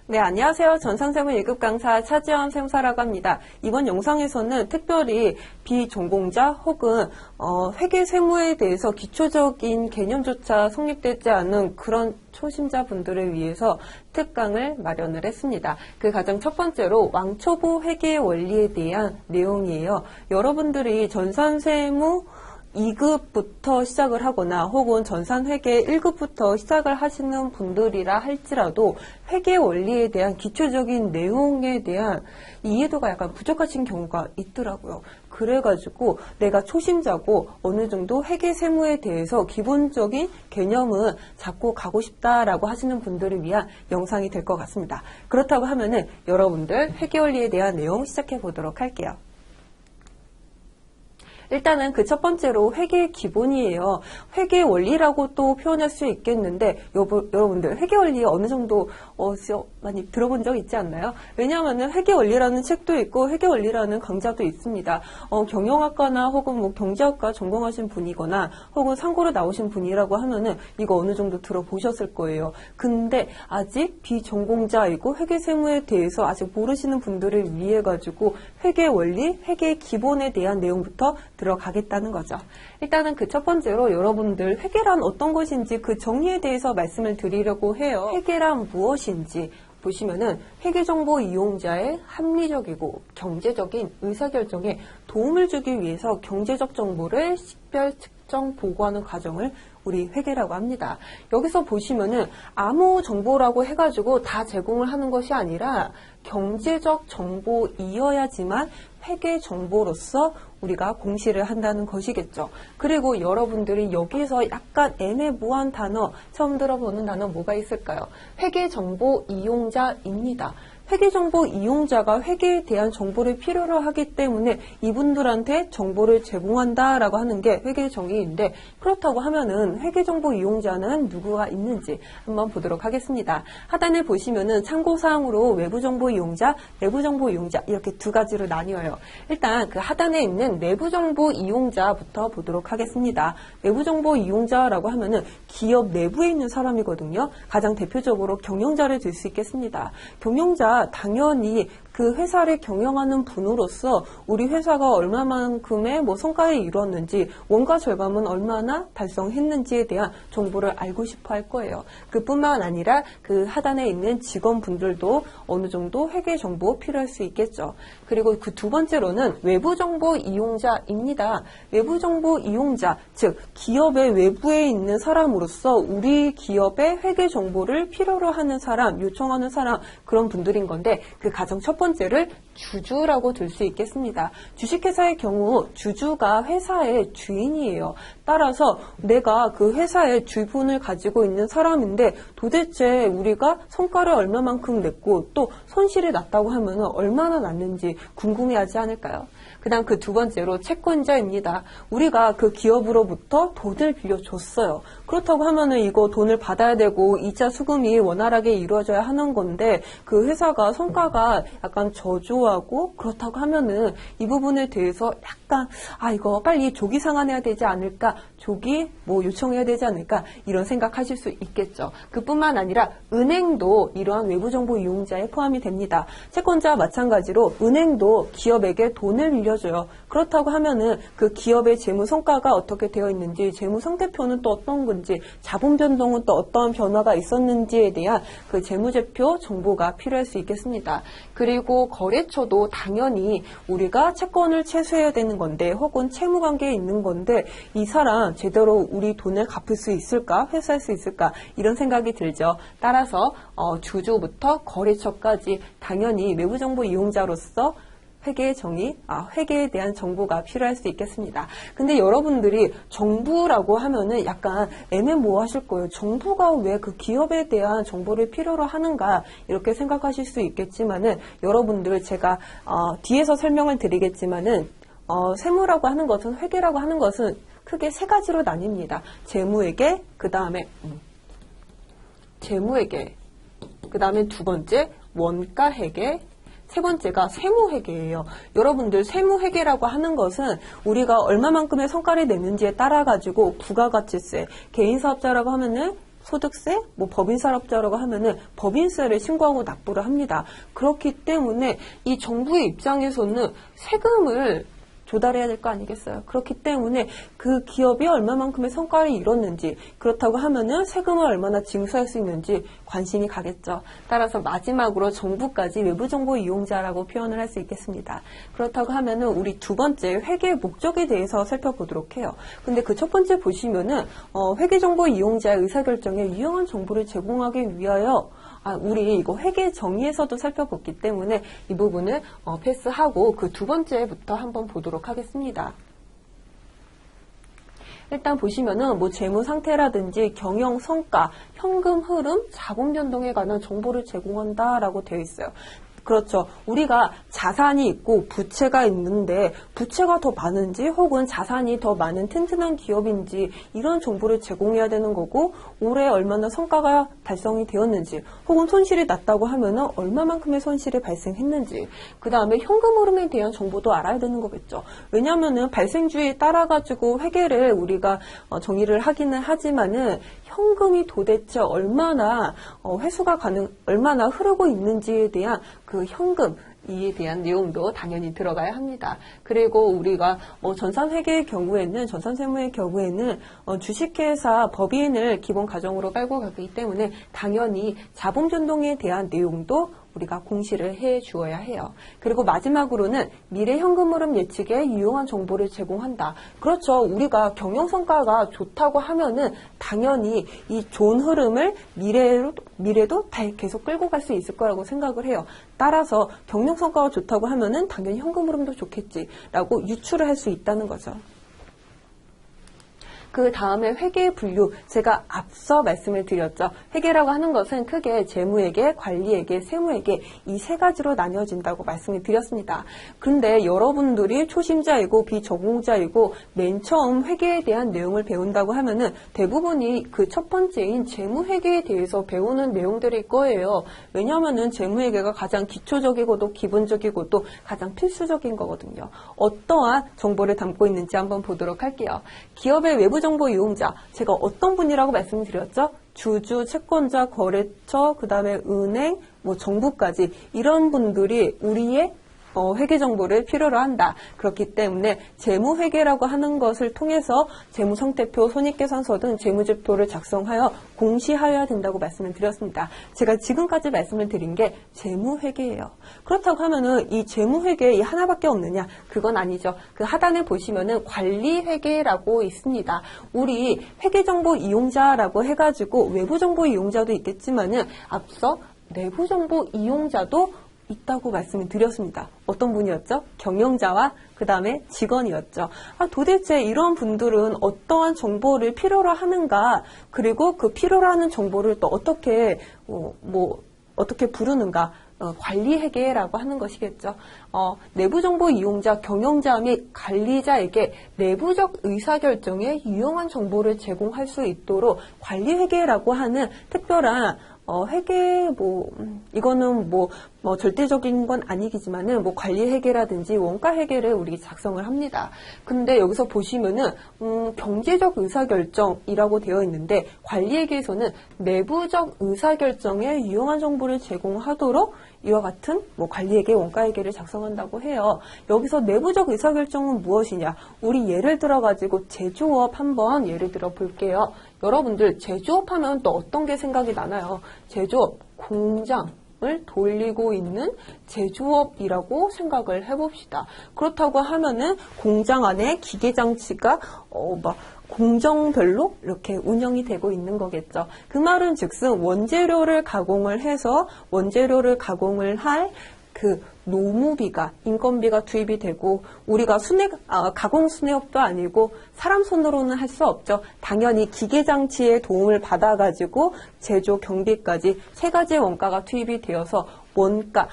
네, 안녕하세요. 전산세무 1급 강사 차지연 세무사라고 합니다. 이번 영상에서는 특별히 비전공자 혹은 회계 세무에 대해서 기초적인 개념조차 성립되지 않은 그런 초심자분들을 위해서 특강을 마련을 했습니다. 그 가장 첫 번째로 왕초보 회계 원리에 대한 내용이에요. 여러분들이 전산세무 2급부터 시작을 하거나 혹은 전산회계 1급부터 시작을 하시는 분들이라 할지라도 회계 원리에 대한 기초적인 내용에 대한 이해도가 약간 부족하신 경우가 있더라고요. 그래가지고 내가 초심자고 어느 정도 회계 세무에 대해서 기본적인 개념은 잡고 가고 싶다라고 하시는 분들을 위한 영상이 될 것 같습니다. 그렇다고 하면은 여러분들 회계 원리에 대한 내용 시작해 보도록 할게요. 일단은 그 첫 번째로 회계의 기본이에요. 회계 원리라고 또 표현할 수 있겠는데 여러분들 회계 원리 어느 정도 많이 들어본 적 있지 않나요? 왜냐하면 회계 원리라는 책도 있고 회계 원리라는 강좌도 있습니다. 경영학과나 혹은 뭐 경제학과 전공하신 분이거나 혹은 상고로 나오신 분이라고 하면은 이거 어느 정도 들어보셨을 거예요. 근데 아직 비전공자이고 회계 세무에 대해서 아직 모르시는 분들을 위해 가지고 회계 원리, 회계의 기본에 대한 내용부터 들어가겠다는 거죠. 일단은 그 첫 번째로 여러분들 회계란 어떤 것인지 그 정의에 대해서 말씀을 드리려고 해요. 회계란 무엇인지 보시면은 회계정보 이용자의 합리적이고 경제적인 의사결정에 도움을 주기 위해서 경제적 정보를 식별, 측정, 보고하는 과정을 우리 회계라고 합니다. 여기서 보시면은 아무 정보라고 해가지고 다 제공을 하는 것이 아니라 경제적 정보이어야지만 회계 정보로서 우리가 공시를 한다는 것이겠죠. 그리고 여러분들이 여기서 약간 애매모호한 단어, 처음 들어보는 단어 뭐가 있을까요? 회계 정보 이용자입니다. 회계정보 이용자가 회계에 대한 정보를 필요로 하기 때문에 이분들한테 정보를 제공한다라고 하는 게 회계 정의인데, 그렇다고 하면은 회계정보 이용자는 누구가 있는지 한번 보도록 하겠습니다. 하단에 보시면은 참고사항으로 외부정보 이용자, 내부정보 이용자 이렇게 두 가지로 나뉘어요. 일단 그 하단에 있는 내부정보 이용자부터 보도록 하겠습니다. 외부정보 이용자라고 하면은 기업 내부에 있는 사람이거든요. 가장 대표적으로 경영자를 들 수 있겠습니다. 경영자 당연히 그 회사를 경영하는 분으로서 우리 회사가 얼마만큼의 성과를 이루었는지, 원가 절감은 얼마나 달성했는지에 대한 정보를 알고 싶어 할 거예요. 그뿐만 아니라 그 하단에 있는 직원분들도 어느 정도 회계 정보 필요할 수 있겠죠. 그리고 그 두 번째로는 외부 정보 이용자입니다. 외부 정보 이용자, 즉 기업의 외부에 있는 사람으로서 우리 기업의 회계 정보를 필요로 하는 사람, 요청하는 사람, 그런 분들인 건데, 그 가장 첫 번째를 주주라고 들 수 있겠습니다. 주식회사의 경우 주주가 회사의 주인이에요. 따라서 내가 그 회사의 주분을 가지고 있는 사람인데 도대체 우리가 성과를 얼마만큼 냈고 또 손실이 났다고 하면 얼마나 났는지 궁금해하지 않을까요? 그 다음 그 두 번째로 채권자입니다. 우리가 그 기업으로부터 돈을 빌려줬어요. 그렇다고 하면은 이거 돈을 받아야 되고 이자 수금이 원활하게 이루어져야 하는 건데, 그 회사가 성과가 약간 저조하고 그렇다고 하면은 이 부분에 대해서 약간 이거 빨리 조기 상환해야 되지 않을까, 조기 요청해야 되지 않을까, 이런 생각하실 수 있겠죠. 그뿐만 아니라 은행도 이러한 외부정보 이용자에 포함이 됩니다. 채권자와 마찬가지로 은행도 기업에게 돈을 빌려줘요. 그렇다고 하면은 그 기업의 재무 성과가 어떻게 되어 있는지, 재무 상태표는 또 어떤 건지, 자본 변동은 또 어떠한 변화가 있었는지에 대한 그 재무제표 정보가 필요할 수 있겠습니다. 그리고 거래처도 당연히 우리가 채권을 채수해야 되는 건데, 혹은 채무관계에 있는 건데, 이 사람 제대로 우리 돈을 갚을 수 있을까, 회수할 수 있을까, 이런 생각이 들죠. 따라서 주주부터 거래처까지 당연히 외부정보 이용자로서 회계의 정의, 회계에 대한 정보가 필요할 수 있겠습니다. 근데 여러분들이 정부라고 하면은 약간 애매모호하실 거예요. 정부가 왜 그 기업에 대한 정보를 필요로 하는가, 이렇게 생각하실 수 있겠지만은, 여러분들 제가 뒤에서 설명을 드리겠지만은 세무라고 하는 것은, 회계라고 하는 것은 크게 세 가지로 나뉩니다. 재무회계, 그 다음에 재무회계, 그 다음에 두 번째 원가회계, 세 번째가 세무회계예요. 여러분들 세무회계라고 하는 것은 우리가 얼마만큼의 성과를 냈는지에 따라 가지고 부가가치세, 개인사업자라고 하면은 소득세, 뭐 법인사업자라고 하면은 법인세를 신고하고 납부를 합니다. 그렇기 때문에 이 정부의 입장에서는 세금을 조달해야 될 거 아니겠어요. 그렇기 때문에 그 기업이 얼마만큼의 성과를 이뤘는지, 그렇다고 하면은 세금을 얼마나 징수할 수 있는지 관심이 가겠죠. 따라서 마지막으로 정부까지 외부정보 이용자라고 표현을 할 수 있겠습니다. 그렇다고 하면은 우리 두 번째 회계 목적에 대해서 살펴보도록 해요. 근데 그 첫 번째 보시면은 회계정보 이용자의 의사결정에 유용한 정보를 제공하기 위하여, 우리 이거 회계 정의에서도 살펴봤기 때문에 이 부분을 패스하고 그 두 번째부터 한번 보도록 하겠습니다. 일단 보시면은 뭐 재무 상태라든지 경영 성과, 현금 흐름, 자본 변동에 관한 정보를 제공한다라고 되어 있어요. 그렇죠. 우리가 자산이 있고 부채가 있는데 부채가 더 많은지 혹은 자산이 더 많은 튼튼한 기업인지 이런 정보를 제공해야 되는 거고, 올해 얼마나 성과가 달성이 되었는지 혹은 손실이 났다고 하면은 얼마만큼의 손실이 발생했는지, 그 다음에 현금 흐름에 대한 정보도 알아야 되는 거겠죠. 왜냐하면은 발생주의에 따라 가지고 회계를 우리가 정의를 하기는 하지만은 현금이 도대체 얼마나 회수가 얼마나 흐르고 있는지에 대한 그 현금 이에 대한 내용도 당연히 들어가야 합니다. 그리고 우리가 전산회계의 경우에는, 전산세무의 경우에는 주식회사 법인을 기본 가정으로 깔고 가기 때문에 당연히 자본 변동에 대한 내용도 우리가 공시를 해 주어야 해요. 그리고 마지막으로는 미래 현금 흐름 예측에 유용한 정보를 제공한다. 그렇죠. 우리가 경영 성과가 좋다고 하면은 당연히 이 좋은 흐름을 미래도 계속 끌고 갈 수 있을 거라고 생각을 해요. 따라서 경영 성과가 좋다고 하면은 당연히 현금 흐름도 좋겠지라고 유추를 할 수 있다는 거죠. 그 다음에 회계 분류, 제가 앞서 말씀을 드렸죠. 회계라고 하는 것은 크게 재무회계, 관리회계, 세무회계 이 세 가지로 나뉘어진다고 말씀을 드렸습니다. 근데 여러분들이 초심자이고 비전공자이고 맨 처음 회계에 대한 내용을 배운다고 하면은 대부분이 그 첫 번째인 재무회계에 대해서 배우는 내용들일 거예요. 왜냐하면은 재무회계가 가장 기초적이고도 기본적이고도 가장 필수적인 거거든요. 어떠한 정보를 담고 있는지 한번 보도록 할게요. 기업의 외부 정보 이용자, 제가 어떤 분이라고 말씀드렸죠? 주주, 채권자, 거래처, 그 다음에 은행, 정부까지 이런 분들이 우리의 회계 정보를 필요로 한다. 그렇기 때문에 재무회계라고 하는 것을 통해서 재무상태표, 손익계산서 등 재무제표를 작성하여 공시하여야 된다고 말씀을 드렸습니다. 제가 지금까지 말씀을 드린 게 재무회계예요. 그렇다고 하면은 이 재무회계 이 하나밖에 없느냐? 그건 아니죠. 그 하단에 보시면은 관리회계라고 있습니다. 우리 회계정보 이용자라고 해가지고 외부정보 이용자도 있겠지만은 앞서 내부정보 이용자도 있다고 말씀을 드렸습니다. 어떤 분이었죠? 경영자와 그 다음에 직원이었죠. 도대체 이런 분들은 어떠한 정보를 필요로 하는가, 그리고 그 필요로 하는 정보를 또 어떻게 어떻게 부르는가, 관리회계라고 하는 것이겠죠. 내부정보 이용자, 경영자 및 관리자에게 내부적 의사결정에 유용한 정보를 제공할 수 있도록 관리회계라고 하는 특별한 회계, 이거는 절대적인 건 아니겠지만은, 관리회계라든지 원가회계를 우리 작성을 합니다. 근데 여기서 보시면은, 경제적 의사결정이라고 되어 있는데, 관리회계에서는 내부적 의사결정에 유용한 정보를 제공하도록 이와 같은 관리회계, 원가회계를 작성한다고 해요. 여기서 내부적 의사결정은 무엇이냐? 우리 예를 들어가지고 제조업 한번 예를 들어 볼게요. 여러분들 제조업 하면 또 어떤 게 생각이 나나요? 제조업, 공장을 돌리고 있는 제조업이라고 생각을 해봅시다. 그렇다고 하면은 공장 안에 기계장치가 공정별로 이렇게 운영이 되고 있는 거겠죠. 그 말은 즉슨 원재료를 가공을 해서 원재료를 가공을 할 그 노무비가, 인건비가 투입이 되고, 우리가 가공 순회업도 아니고 사람 손으로는 할 수 없죠. 당연히 기계장치의 도움을 받아가지고 제조 경비까지 세 가지의 원가가 투입이 되어서 원가,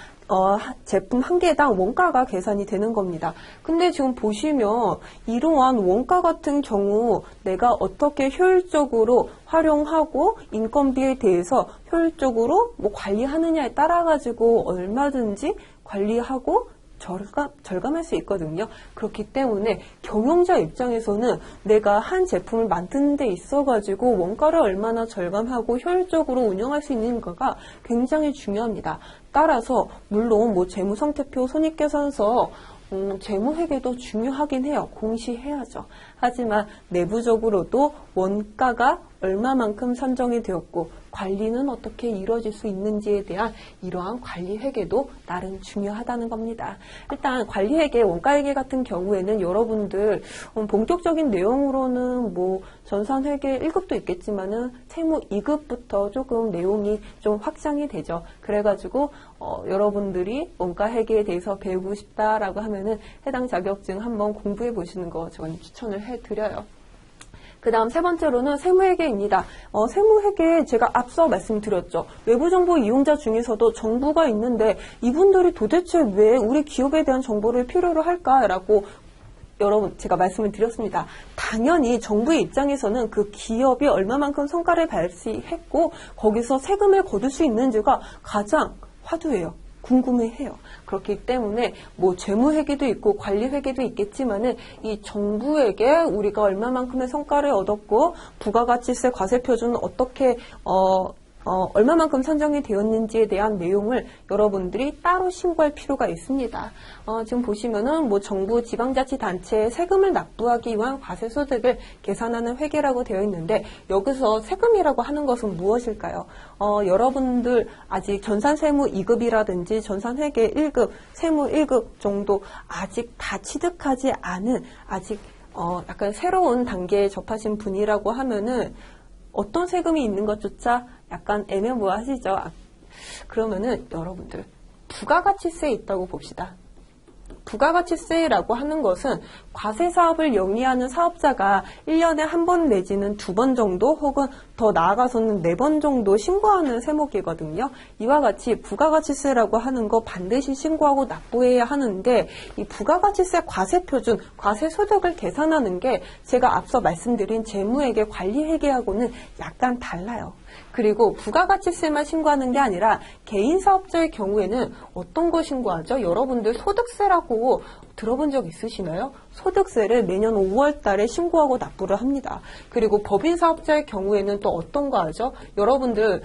제품 한 개당 원가가 계산이 되는 겁니다. 근데 지금 보시면 이러한 원가 같은 경우 내가 어떻게 효율적으로 활용하고 인건비에 대해서 효율적으로 관리하느냐에 따라 가지고 얼마든지 관리하고 절감할 수 있거든요. 그렇기 때문에 경영자 입장에서는 내가 한 제품을 만드는 데 있어가지고 원가를 얼마나 절감하고 효율적으로 운영할 수 있는가가 굉장히 중요합니다. 따라서 물론 뭐 재무상태표, 손익계산서, 재무회계도 중요하긴 해요. 공시해야죠. 하지만 내부적으로도 원가가 얼마만큼 산정이 되었고 관리는 어떻게 이루어질 수 있는지에 대한 이러한 관리회계도 나름 중요하다는 겁니다. 일단 관리회계, 원가회계 같은 경우에는 여러분들 본격적인 내용으로는 뭐 전산회계 1급도 있겠지만은 세무 2급부터 조금 내용이 좀 확장이 되죠. 그래가지고 여러분들이 원가회계에 대해서 배우고 싶다라고 하면은 해당 자격증 한번 공부해 보시는 거 저는 추천을 해드려요. 그 다음 세 번째로는 세무회계입니다. 세무회계 제가 앞서 말씀드렸죠. 외부정보 이용자 중에서도 정부가 있는데 이분들이 도대체 왜 우리 기업에 대한 정보를 필요로 할까라고 여러분 제가 말씀을 드렸습니다. 당연히 정부의 입장에서는 그 기업이 얼마만큼 성과를 발휘했고 거기서 세금을 거둘 수 있는지가 가장 화두예요. 궁금해해요. 그렇기 때문에 뭐 재무회계도 있고 관리회계도 있겠지만은 이 정부에게 우리가 얼마만큼의 성과를 얻었고 부가가치세 과세표준은 어떻게 얼마만큼 산정이 되었는지에 대한 내용을 여러분들이 따로 신고할 필요가 있습니다. 지금 보시면은 뭐 정부 지방자치단체에 세금을 납부하기 위한 과세소득을 계산하는 회계라고 되어 있는데 여기서 세금이라고 하는 것은 무엇일까요? 여러분들 아직 전산세무 2급이라든지 전산회계 1급, 세무 1급 정도 아직 다 취득하지 않은 아직 약간 새로운 단계에 접하신 분이라고 하면은 어떤 세금이 있는 것조차 약간 애매모호하시죠? 그러면은 여러분들 부가가치세에 있다고 봅시다. 부가가치세라고 하는 것은 과세사업을 영위하는 사업자가 1년에 한 번 내지는 2번 정도 혹은 더 나아가서는 4번 정도 신고하는 세목이거든요. 이와 같이 부가가치세라고 하는 거 반드시 신고하고 납부해야 하는데 이 부가가치세 과세표준, 과세소득을 계산하는 게 제가 앞서 말씀드린 재무회계, 관리회계하고는 약간 달라요. 그리고 부가가치세만 신고하는 게 아니라 개인사업자의 경우에는 어떤 거 신고하죠? 여러분들 소득세라고 들어본 적 있으시나요? 소득세를 매년 5월 달에 신고하고 납부를 합니다. 그리고 법인사업자의 경우에는 또 어떤 거 하죠? 여러분들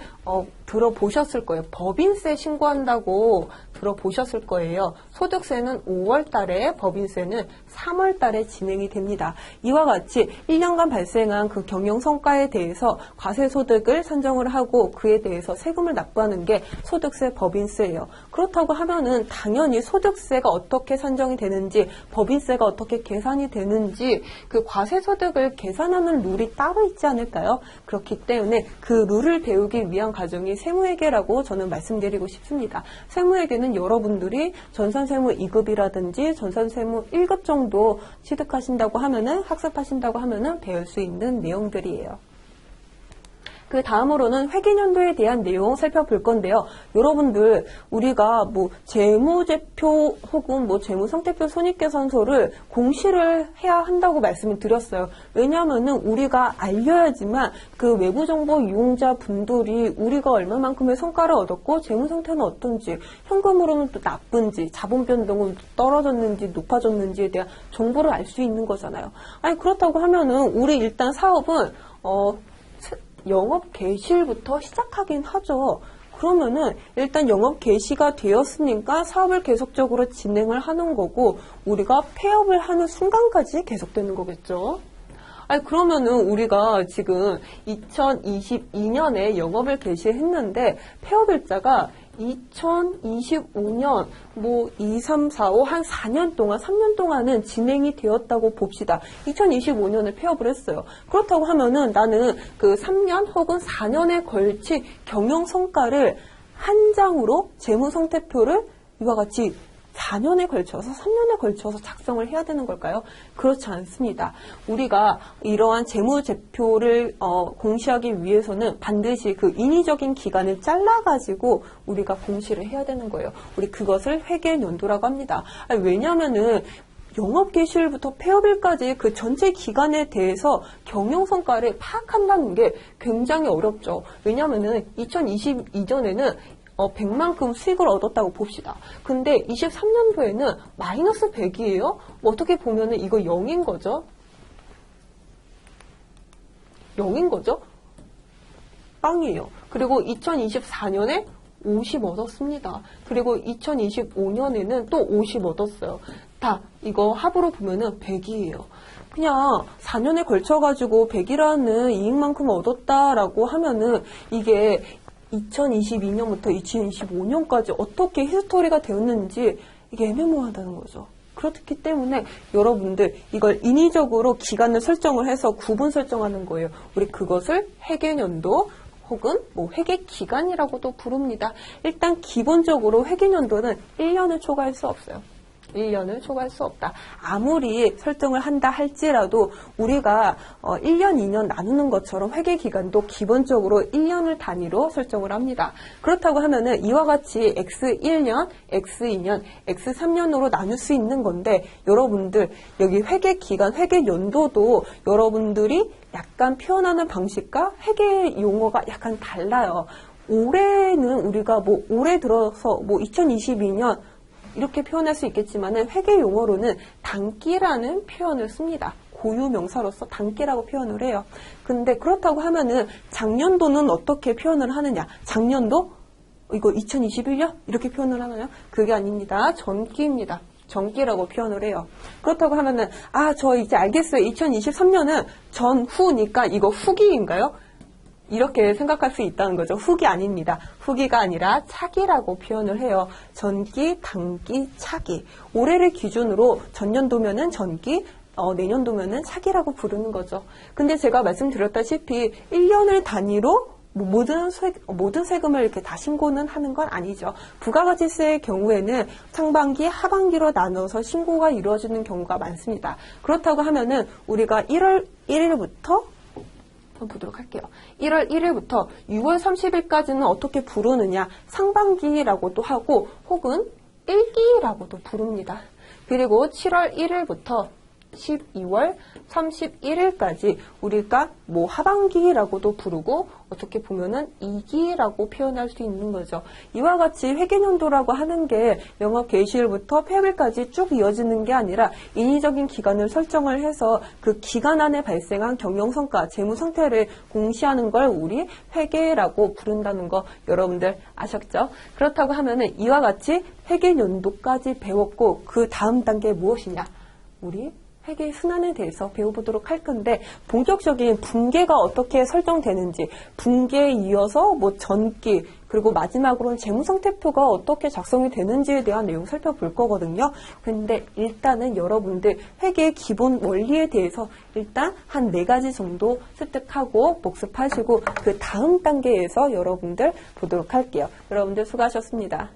들어보셨을 거예요. 법인세 신고한다고 들어보셨을 거예요. 소득세는 5월 달에, 법인세는 3월 달에 진행이 됩니다. 이와 같이 1년간 발생한 그 경영성과에 대해서 과세소득을 산정을 하고 그에 대해서 세금을 납부하는 게 소득세, 법인세예요. 그렇다고 하면은 당연히 소득세가 어떻게 산정이 되는지, 법인세가 어떻게 계산이 되는지 그 과세소득을 계산하는 룰이 따로 있지 않을까요? 그렇기 때문에 그 룰을 배우기 위한 과정이 세무회계라고 저는 말씀드리고 싶습니다. 세무회계는 여러분들이 전산세무 2급이라든지 전산세무 1급 정도 취득하신다고 하면은, 학습하신다고 하면은 배울 수 있는 내용들이에요. 그 다음으로는 회계연도에 대한 내용 살펴볼 건데요. 여러분들 우리가 뭐 재무제표 혹은 뭐 재무상태표 손익계산서를 공시를 해야 한다고 말씀을 드렸어요. 왜냐하면은 우리가 알려야지만 그 외부정보 이용자 분들이 우리가 얼마만큼의 성과를 얻었고 재무상태는 어떤지, 현금으로는 또 나쁜지, 자본 변동은 떨어졌는지 높아졌는지에 대한 정보를 알 수 있는 거잖아요. 아니 그렇다고 하면은 우리 일단 사업은 영업 개시일부터 시작하긴 하죠. 그러면은 일단 영업 개시가 되었으니까 사업을 계속적으로 진행을 하는 거고 우리가 폐업을 하는 순간까지 계속되는 거겠죠. 아니 그러면은 우리가 지금 2022년에 영업을 개시했는데 폐업일자가 2025년 뭐 2, 3, 4, 5 한 4년 동안 3년 동안은 진행이 되었다고 봅시다. 2025년을 폐업을 했어요. 그렇다고 하면은 나는 그 3년 혹은 4년에 걸친 경영 성과를 한 장으로 재무상태표를 이와 같이 4년에 걸쳐서 3년에 걸쳐서 작성을 해야 되는 걸까요? 그렇지 않습니다. 우리가 이러한 재무제표를 공시하기 위해서는 반드시 그 인위적인 기간을 잘라가지고 우리가 공시를 해야 되는 거예요. 우리 그것을 회계연도라고 합니다. 왜냐하면은 영업 개시일부터 폐업일까지 그 전체 기간에 대해서 경영성과를 파악한다는 게 굉장히 어렵죠. 왜냐하면은 2022년에는 100만큼 수익을 얻었다고 봅시다. 근데 23년도에는 마이너스 100이에요? 어떻게 보면은 이거 0인 거죠? 0인 거죠? 빵이에요. 그리고 2024년에 50 얻었습니다. 그리고 2025년에는 또 50 얻었어요. 다 이거 합으로 보면은 100이에요. 그냥 4년에 걸쳐가지고 100이라는 이익만큼 얻었다라고 하면은 이게 2022년부터 2025년까지 어떻게 히스토리가 되었는지 이게 애매모호하다는 거죠. 그렇기 때문에 여러분들 이걸 인위적으로 기간을 설정을 해서 구분 설정하는 거예요. 우리 그것을 회계연도 혹은 뭐 회계기간이라고도 부릅니다. 일단 기본적으로 회계연도는 1년을 초과할 수 없어요. 1년을 초과할 수 없다. 아무리 설정을 한다 할지라도 우리가 1년, 2년 나누는 것처럼 회계기간도 기본적으로 1년을 단위로 설정을 합니다. 그렇다고 하면은 이와 같이 X1년, X2년, X3년으로 나눌 수 있는 건데 여러분들 여기 회계기간, 회계연도도 여러분들이 약간 표현하는 방식과 회계 용어가 약간 달라요. 올해는 우리가 뭐 올해 들어서 뭐 2022년 이렇게 표현할 수 있겠지만은 회계 용어로는 단기라는 표현을 씁니다. 고유 명사로서 단기라고 표현을 해요. 근데 그렇다고 하면은 작년도는 어떻게 표현을 하느냐? 작년도 이거 2021년 이렇게 표현을 하나요? 그게 아닙니다. 전기입니다. 전기라고 표현을 해요. 그렇다고 하면은 저 이제 알겠어요. 2023년은 전후니까 이거 후기인가요? 이렇게 생각할 수 있다는 거죠. 후기 아닙니다. 후기가 아니라 차기라고 표현을 해요. 전기, 단기, 차기. 올해를 기준으로 전년도면은 전기, 내년도면은 차기라고 부르는 거죠. 근데 제가 말씀드렸다시피 1년을 단위로 모든 세금을 이렇게 다 신고는 하는 건 아니죠. 부가가치세의 경우에는 상반기, 하반기로 나눠서 신고가 이루어지는 경우가 많습니다. 그렇다고 하면은 우리가 1월 1일부터 보도록 할게요. 1월 1일부터 6월 30일까지는 어떻게 부르느냐? 상반기라고도 하고 혹은 1기라고도 부릅니다. 그리고 7월 1일부터 12월 31일까지 우리가 뭐 하반기라고도 부르고 어떻게 보면은 2기라고 표현할 수 있는 거죠. 이와 같이 회계연도라고 하는 게 영업 개시일부터 폐업일까지 쭉 이어지는 게 아니라 인위적인 기간을 설정을 해서 그 기간 안에 발생한 경영성과 재무상태를 공시하는 걸 우리 회계라고 부른다는 거 여러분들 아셨죠? 그렇다고 하면은 이와 같이 회계연도까지 배웠고 그 다음 단계 무엇이냐? 우리 회계 순환에 대해서 배워보도록 할 건데 본격적인 분계가 어떻게 설정되는지 분계에 이어서 뭐 전기 그리고 마지막으로는 재무상태표가 어떻게 작성이 되는지에 대한 내용 살펴볼 거거든요. 근데 일단은 여러분들 회계의 기본 원리에 대해서 일단 한 4가지 정도 습득하고 복습하시고 그 다음 단계에서 여러분들 보도록 할게요. 여러분들 수고하셨습니다.